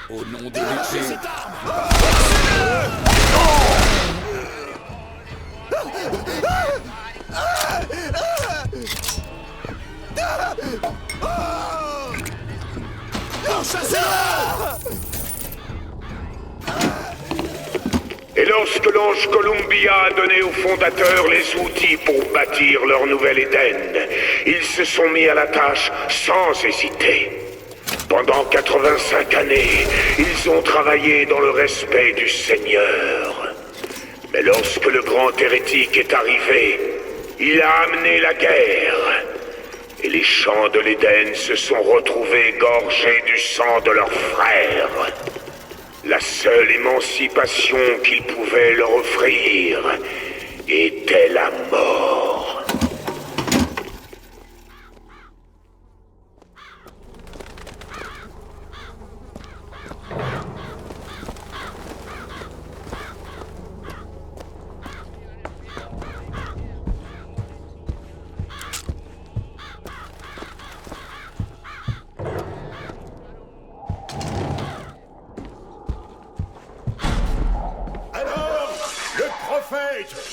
Au nom de l'épée. Et lorsque l'ange Columbia a donné aux fondateurs les outils pour bâtir leur nouvel Éden, ils se sont mis à la tâche sans hésiter. Pendant 85 années, ils ont travaillé dans le respect du Seigneur. Mais lorsque le grand hérétique est arrivé, il a amené la guerre. Et les champs de l'Éden se sont retrouvés gorgés du sang de leurs frères. La seule émancipation qu'ils pouvaient leur offrir était la mort.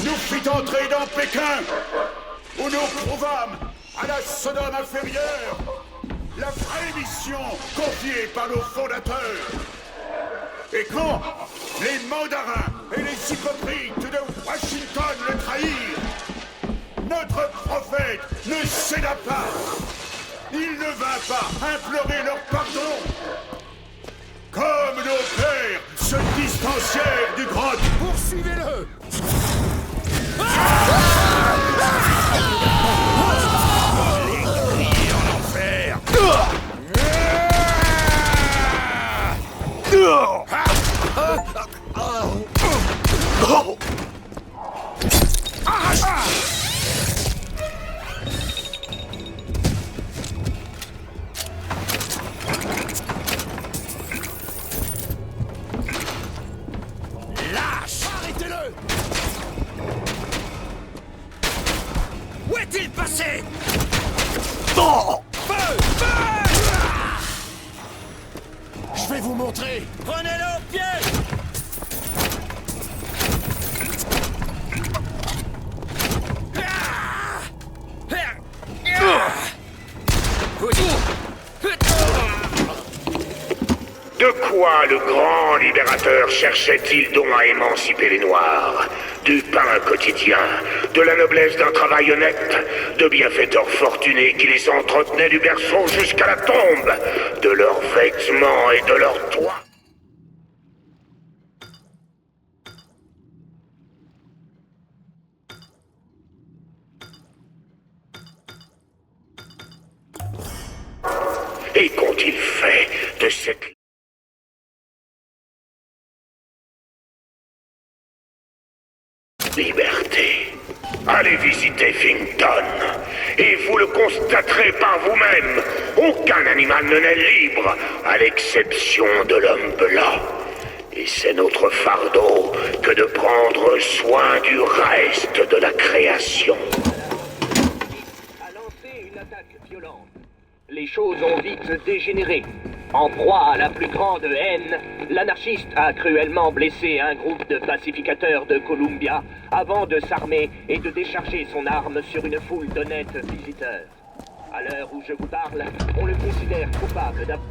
Nous fit entrer dans Pékin, où nous prouvâmes à la Sodome inférieure la vraie mission confiée par nos fondateurs. Et quand les mandarins et les hypocrites de Washington le trahirent, notre prophète ne céda pas. Il ne vint pas implorer leur pardon. Comme nos pères se distancièrent du grand... Poursuivez-le! Lâche! Arrêtez-le! Où est-il passé? Feu! Feu! Je vais vous montrer. Prenez-le au pied! De quoi le grand libérateur cherchait-il donc à émanciper les Noirs? Du pain quotidien, de la noblesse d'un travail honnête, de bienfaiteurs fortunés qui les entretenaient du berceau jusqu'à la tombe, de leurs vêtements et de leurs toits. Et qu'ont-ils fait de cette... liberté? Allez visiter Finkton, et vous le constaterez par vous-même. Aucun animal ne naît libre, à l'exception de l'homme blanc. Et c'est notre fardeau que de prendre soin du reste de la création. A lancé une attaque violente. Les choses ont vite dégénéré. En proie à la plus grande haine, l'anarchiste a cruellement blessé un groupe de pacificateurs de Columbia avant de s'armer et de décharger son arme sur une foule d'honnêtes visiteurs. À l'heure où je vous parle, on le considère coupable d'avoir...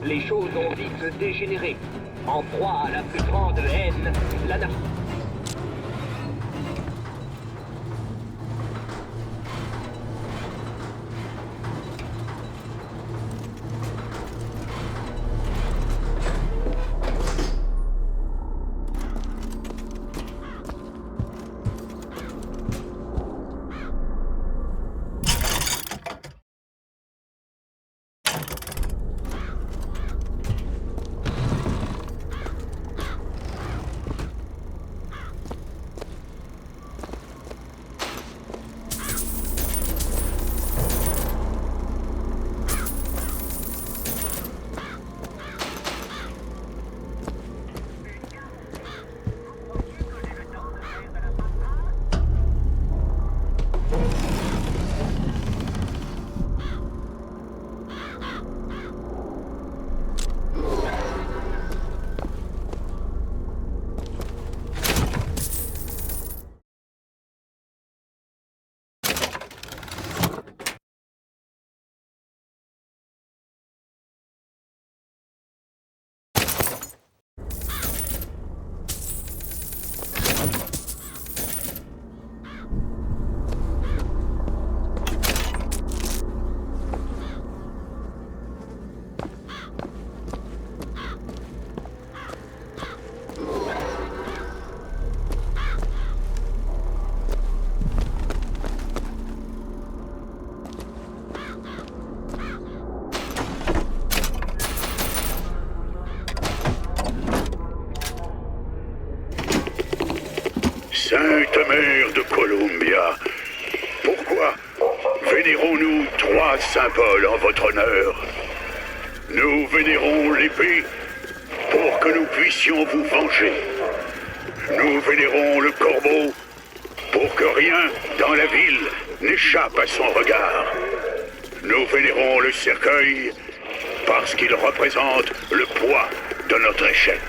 Les choses ont vite dégénéré. En proie à la plus grande haine, l'anarchie... Sainte Mère de Columbia, pourquoi vénérons-nous 3 symboles en votre honneur? Nous vénérons l'épée pour que nous puissions vous venger. Nous vénérons le corbeau pour que rien dans la ville n'échappe à son regard. Nous vénérons le cercueil parce qu'il représente le poids de notre échec.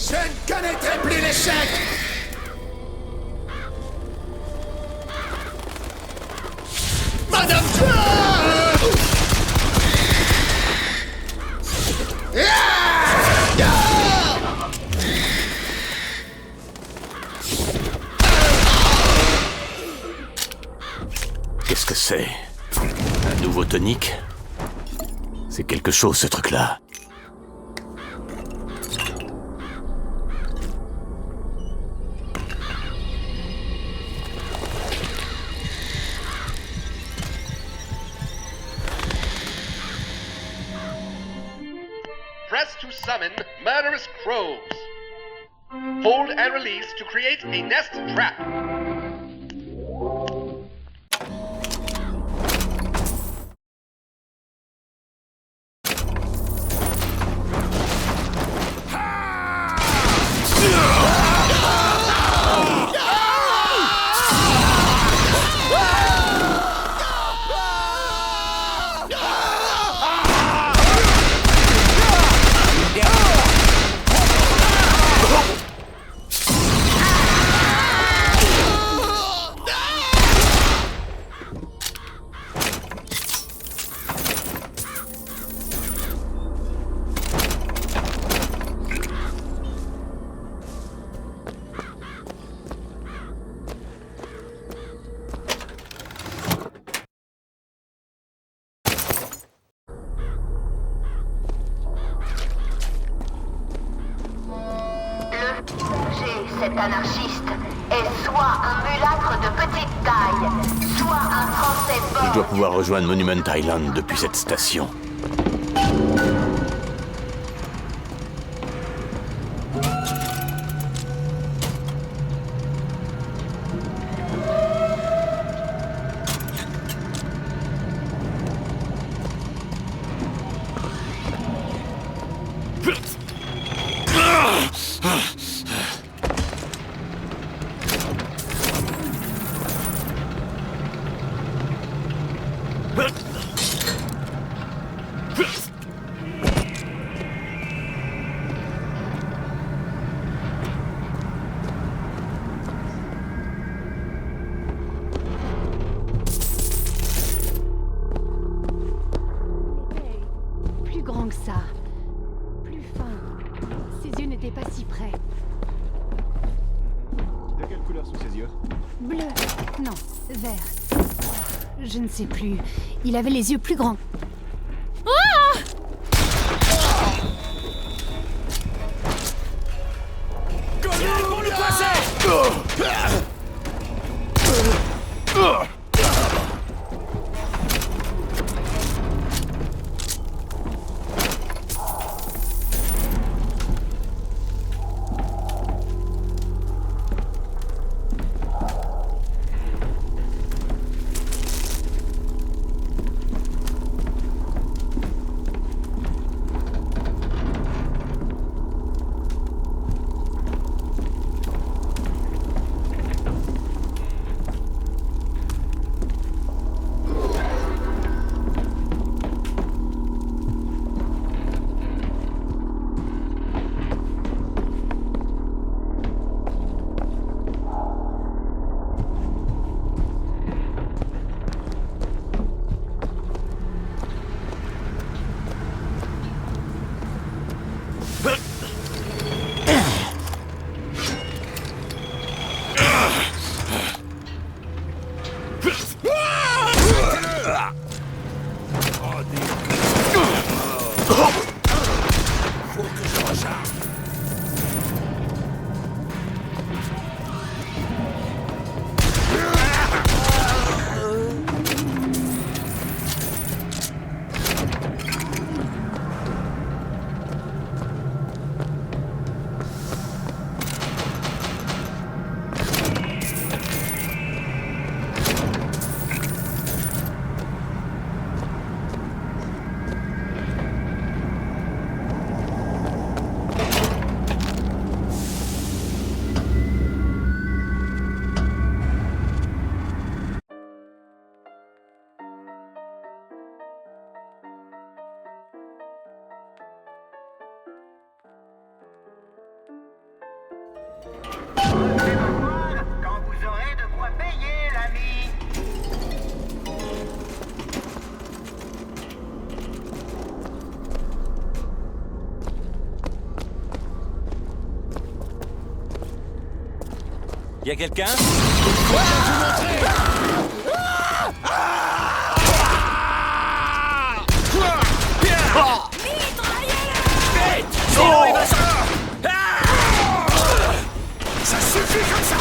Je ne connaîtrai plus l'échec! Madame Trump! Qu'est-ce que c'est? Un nouveau tonique? C'est quelque chose, ce truc-là. Press to summon murderous crows. Hold and release to create a nest trap. Cet anarchiste est soit un mulâtre de petite taille, soit un Français Je mort. dois pouvoir rejoindre Monument Island depuis cette station. Plus grand que ça. Plus fin. Ses yeux n'étaient pas si près. De quelle couleur sont ses yeux? Bleu. Non, vert. Je ne sais plus. Il avait les yeux plus grands. Ah! Quand vous aurez de quoi payer, l'ami. Y a quelqu'un? Sinon, il va s'en... Ça suffit comme ça!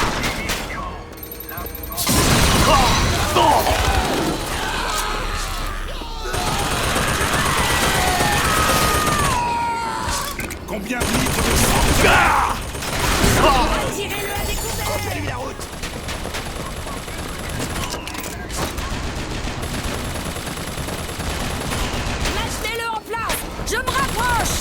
Combien de litres de sang? Tirez-le à découvert! Coupez-lui la route! Lâchez-le en place! Je me rapproche!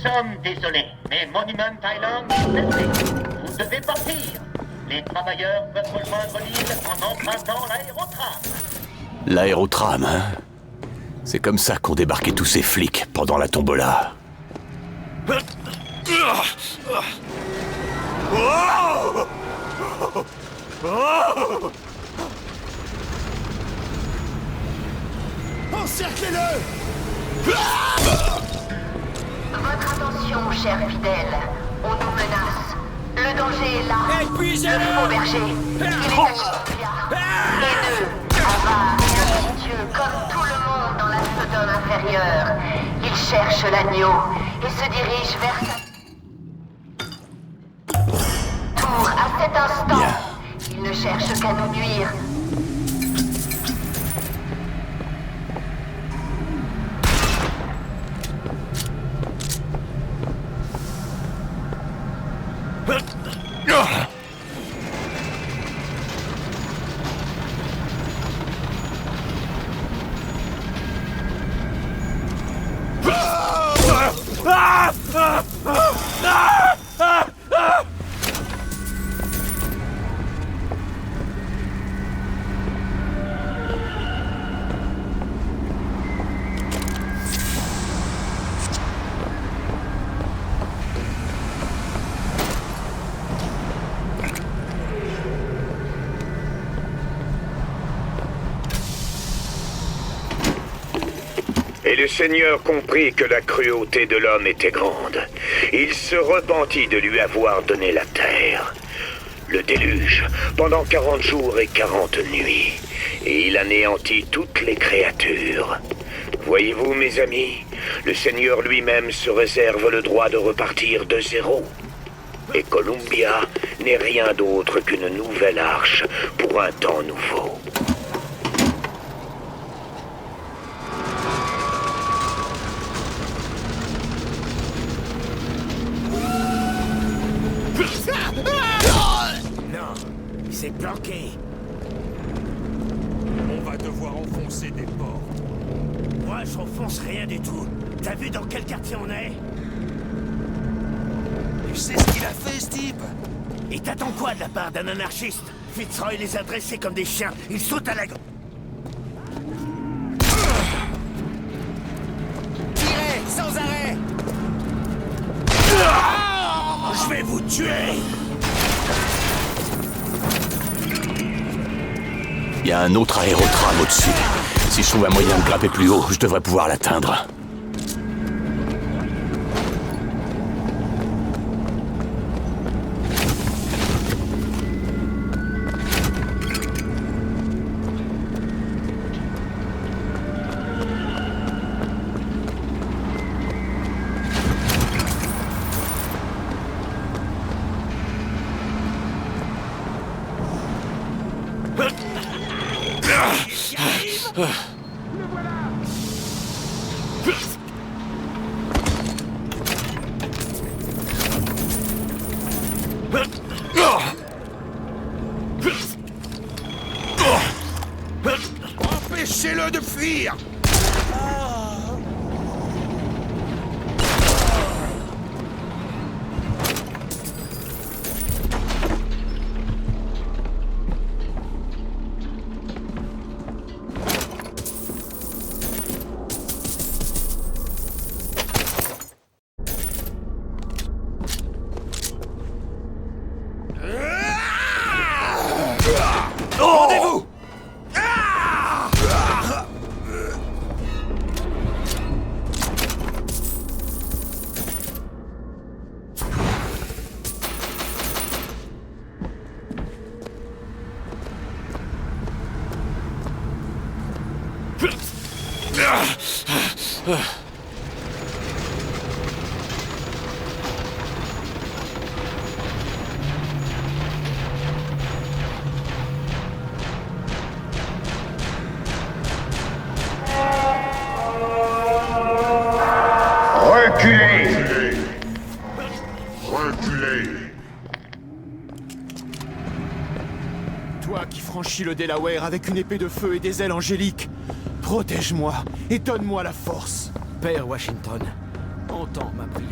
sommes désolés, mais Monument Island est fermé. Vous devez partir. Les travailleurs peuvent rejoindre l'île en empruntant l'aérotram. L'aérotram, hein? C'est comme ça qu'ont débarqué tous ces flics pendant la tombola. Encerclez-le! Votre attention, chers fidèles. On nous menace. Le danger est là. Le faux berger. Il est à Columbia. Les deux, avares et ambitieux, comme tout le monde dans la Sodome inférieure. Ils cherchent l'agneau et se dirigent vers sa tour à cet instant. Bien. Ils ne cherchent qu'à nous nuire. Et le Seigneur comprit que la cruauté de l'homme était grande. Il se repentit de lui avoir donné la terre. Le déluge, pendant 40 jours et 40 nuits. Et il anéantit toutes les créatures. Voyez-vous, mes amis, le Seigneur lui-même se réserve le droit de repartir de zéro. Et Columbia n'est rien d'autre qu'une nouvelle arche pour un temps nouveau. Non, il s'est planqué. On va devoir enfoncer des portes. Moi, j'enfonce rien du tout. T'as vu dans quel quartier on est? Tu sais ce qu'il a fait, ce type? Et t'attends quoi de la part d'un anarchiste? Fitzroy les a dressés comme des chiens. Ils sautent à la... Tirez, sans arrêt! Je vais vous tuer! Il y a un autre aérotram au-dessus. Si je trouve un moyen de grimper plus haut, je devrais pouvoir l'atteindre. Empêchez-le de fuir! Rendez-vous! Reculez! Reculez! Toi qui franchis le Delaware avec une épée de feu et des ailes angéliques, protège-moi et donne-moi la force. Père Washington, Entends ma prière.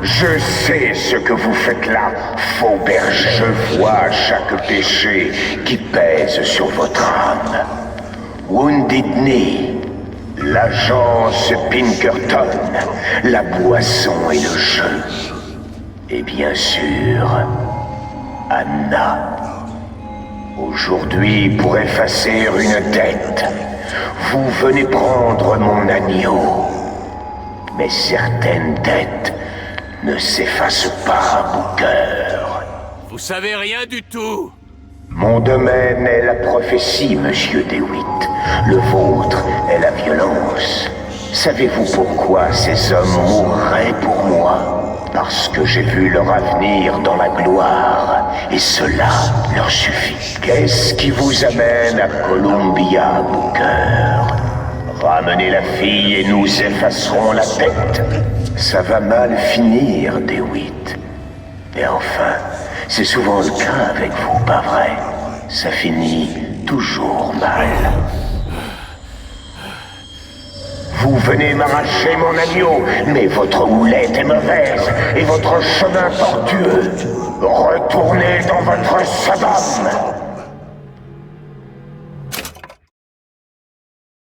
Je sais ce que vous faites là, faux berger. Je vois chaque péché qui pèse sur votre âme. Wounded Knee, l'agence Pinkerton, la boisson et le jeu. Et bien sûr, Anna. Aujourd'hui, pour effacer une dette, vous venez prendre mon agneau. Mais certaines dettes ne s'effacent pas, Booker. Vous savez rien du tout. Mon domaine est la prophétie, monsieur DeWitt. Le vôtre est la violence. Savez-vous pourquoi ces hommes mourraient pour moi? Parce que j'ai vu leur avenir dans la gloire, et cela leur suffit. Qu'est-ce qui vous amène à Columbia, Booker? Ramenez la fille et nous effacerons la tête. Ça va mal finir, DeWitt. Et enfin, c'est souvent le cas avec vous, pas vrai? Ça finit toujours mal. Vous venez m'arracher mon agneau, mais votre houlette est mauvaise et votre chemin tortueux. Retournez dans votre Sodome.